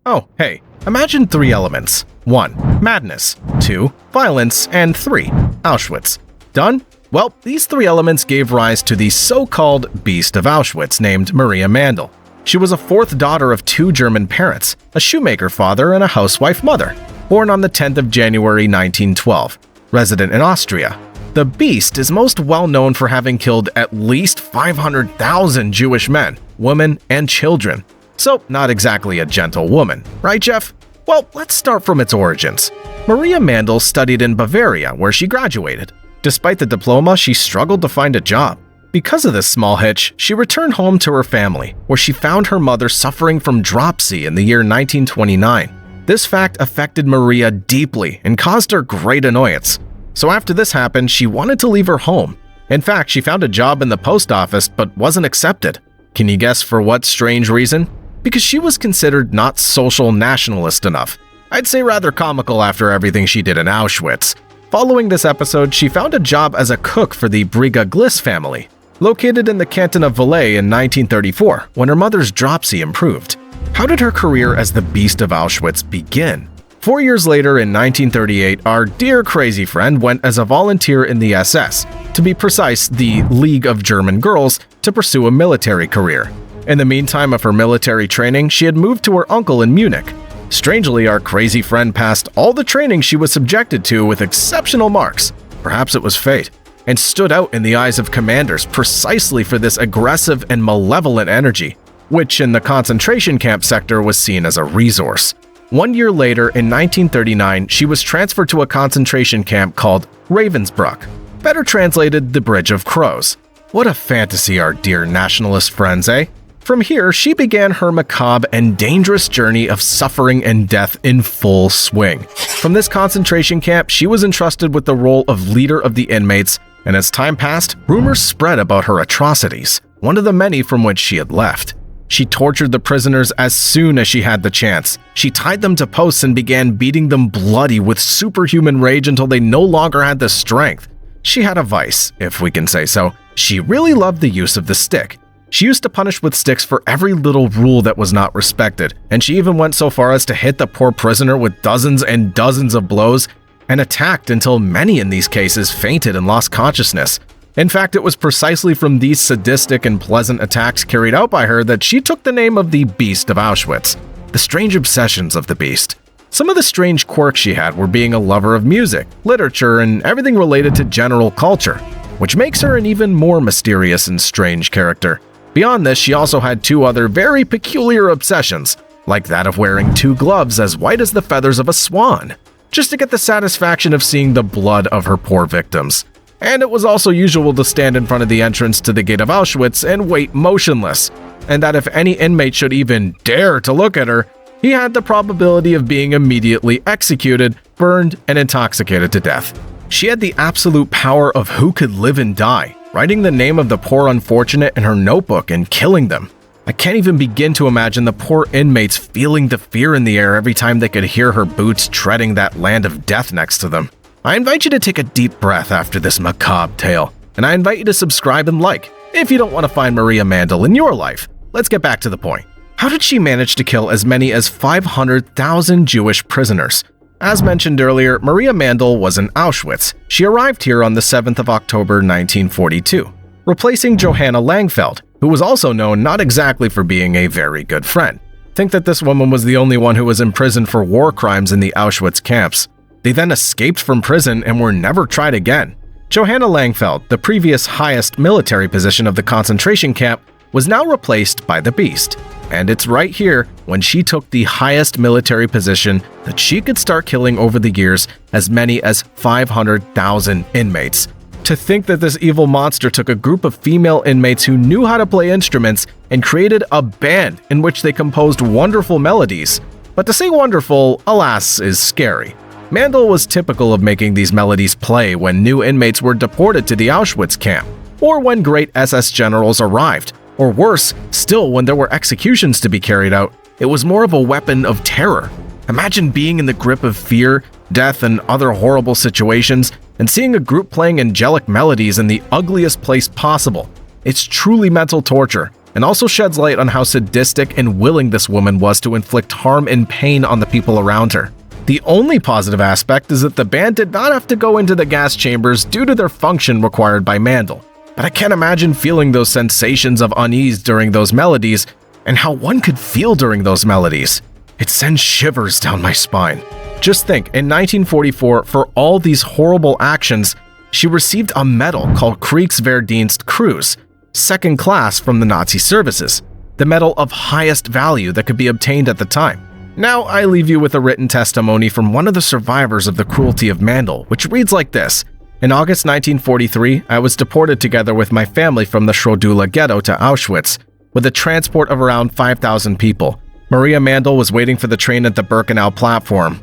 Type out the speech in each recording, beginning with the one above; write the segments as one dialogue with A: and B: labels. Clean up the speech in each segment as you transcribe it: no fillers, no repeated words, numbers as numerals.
A: Oh, hey, imagine three elements. 1. Madness. 2. Violence. And 3. Auschwitz. Done? Well, these three elements gave rise to the so-called Beast of Auschwitz named Maria Mandl. She was a fourth daughter of two German parents, a shoemaker father and a housewife mother, born on the 10th of January 1912, resident in Austria. The Beast is most well known for having killed at least 500,000 Jewish men, women, and children. So, not exactly a gentle woman, right, Jeff? Well, let's start from its origins. Maria Mandl studied in Bavaria, where she graduated. Despite the diploma, she struggled to find a job. Because of this small hitch, she returned home to her family, where she found her mother suffering from dropsy in the year 1929. This fact affected Maria deeply and caused her great annoyance. So after this happened, she wanted to leave her home. In fact, she found a job in the post office but wasn't accepted. Can you guess for what strange reason? Because she was considered not social nationalist enough. I'd say rather comical after everything she did in Auschwitz. Following this episode, she found a job as a cook for the Briga Gliss family, located in the canton of Valais in 1934, when her mother's dropsy improved. How did her career as the Beast of Auschwitz begin? 4 years later, in 1938, our dear crazy friend went as a volunteer in the SS, to be precise, the League of German Girls, to pursue a military career. In the meantime of her military training, she had moved to her uncle in Munich. Strangely, our crazy friend passed all the training she was subjected to with exceptional marks, perhaps it was fate, and stood out in the eyes of commanders precisely for this aggressive and malevolent energy, which in the concentration camp sector was seen as a resource. 1 year later, in 1939, she was transferred to a concentration camp called Ravensbruck, better translated the Bridge of Crows. What a fantasy, our dear nationalist friends, eh? From here, she began her macabre and dangerous journey of suffering and death in full swing. From this concentration camp, she was entrusted with the role of leader of the inmates, and as time passed, rumors spread about her atrocities, one of the many from which she had left. She tortured the prisoners as soon as she had the chance. She tied them to posts and began beating them bloody with superhuman rage until they no longer had the strength. She had a vice, if we can say so. She really loved the use of the stick. She used to punish with sticks for every little rule that was not respected, and she even went so far as to hit the poor prisoner with dozens and dozens of blows and attacked until many in these cases fainted and lost consciousness. In fact, it was precisely from these sadistic and pleasant attacks carried out by her that she took the name of the Beast of Auschwitz, the strange obsessions of the Beast. Some of the strange quirks she had were being a lover of music, literature, and everything related to general culture, which makes her an even more mysterious and strange character. Beyond this, she also had two other very peculiar obsessions, like that of wearing two gloves as white as the feathers of a swan, just to get the satisfaction of seeing the blood of her poor victims. And it was also usual to stand in front of the entrance to the gate of Auschwitz and wait motionless, and that if any inmate should even dare to look at her, he had the probability of being immediately executed, burned, and intoxicated to death. She had the absolute power of who could live and die, writing the name of the poor unfortunate in her notebook and killing them. I can't even begin to imagine the poor inmates feeling the fear in the air every time they could hear her boots treading that land of death next to them. I invite you to take a deep breath after this macabre tale, and I invite you to subscribe and like if you don't want to find Maria Mandl in your life. Let's get back to the point. How did she manage to kill as many as 500,000 Jewish prisoners? As mentioned earlier, Maria Mandl was in Auschwitz. She arrived here on the 7th of October 1942, replacing Johanna Langfeld, who was also known not exactly for being a very good friend. Think that this woman was the only one who was imprisoned for war crimes in the Auschwitz camps. They then escaped from prison and were never tried again. Johanna Langfeld, the previous highest military position of the concentration camp, was now replaced by the Beast. And it's right here, when she took the highest military position, that she could start killing over the years as many as 500,000 inmates. To think that this evil monster took a group of female inmates who knew how to play instruments and created a band in which they composed wonderful melodies. But to say wonderful, alas, is scary. Mandl was typical of making these melodies play when new inmates were deported to the Auschwitz camp, or when great SS generals arrived. Or worse, still when there were executions to be carried out, it was more of a weapon of terror. Imagine being in the grip of fear, death, and other horrible situations, and seeing a group playing angelic melodies in the ugliest place possible. It's truly mental torture, and also sheds light on how sadistic and willing this woman was to inflict harm and pain on the people around her. The only positive aspect is that the band did not have to go into the gas chambers due to their function required by Mandl. But I can't imagine feeling those sensations of unease during those melodies, and how one could feel during those melodies. It sends shivers down my spine. Just think, in 1944, for all these horrible actions, she received a medal called Kriegswehrdienst Kreuz, second class from the Nazi services, the medal of highest value that could be obtained at the time. Now I leave you with a written testimony from one of the survivors of the cruelty of Mandl, which reads like this. In August 1943, I was deported together with my family from the Schrodula ghetto to Auschwitz, with a transport of around 5,000 people. Maria Mandl was waiting for the train at the Birkenau platform,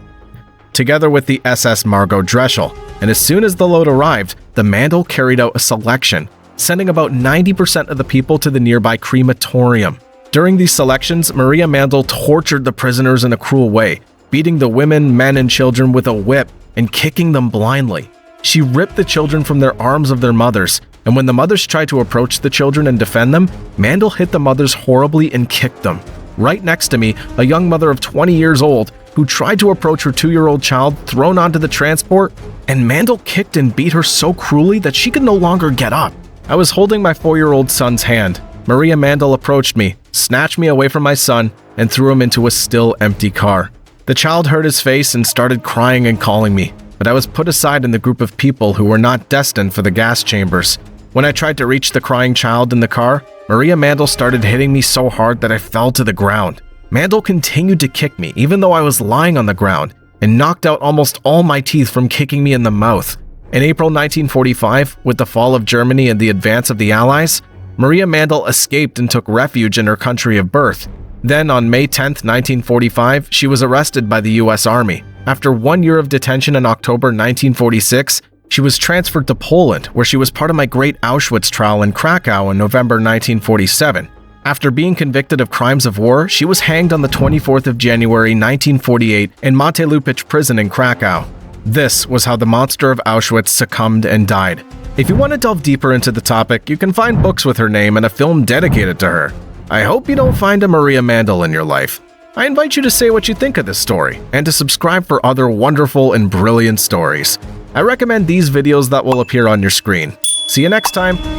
A: together with the SS Margot Dreschel, and as soon as the load arrived, the Mandl carried out a selection, sending about 90% of the people to the nearby crematorium. During these selections, Maria Mandl tortured the prisoners in a cruel way, beating the women, men, and children with a whip and kicking them blindly. She ripped the children from their arms of their mothers, and when the mothers tried to approach the children and defend them, Mandl hit the mothers horribly and kicked them. Right next to me, a young mother of 20 years old who tried to approach her 2-year-old child thrown onto the transport, and Mandl kicked and beat her so cruelly that she could no longer get up. I was holding my 4-year-old son's hand. Maria Mandl approached me, snatched me away from my son, and threw him into a still empty car. The child hurt his face and started crying and calling me, but I was put aside in the group of people who were not destined for the gas chambers. When I tried to reach the crying child in the car, Maria Mandl started hitting me so hard that I fell to the ground. Mandl continued to kick me even though I was lying on the ground, and knocked out almost all my teeth from kicking me in the mouth. In April 1945, with the fall of Germany and the advance of the Allies, Maria Mandl escaped and took refuge in her country of birth. Then, on May 10, 1945, she was arrested by the US Army. After 1 year of detention in October 1946, she was transferred to Poland, where she was part of my Great Auschwitz trial in Krakow in November 1947. After being convicted of crimes of war, she was hanged on the 24th of January 1948 in Montelupich prison in Krakow. This was how the monster of Auschwitz succumbed and died. If you want to delve deeper into the topic, you can find books with her name and a film dedicated to her. I hope you don't find a Maria Mandl in your life. I invite you to say what you think of this story, and to subscribe for other wonderful and brilliant stories. I recommend these videos that will appear on your screen. See you next time!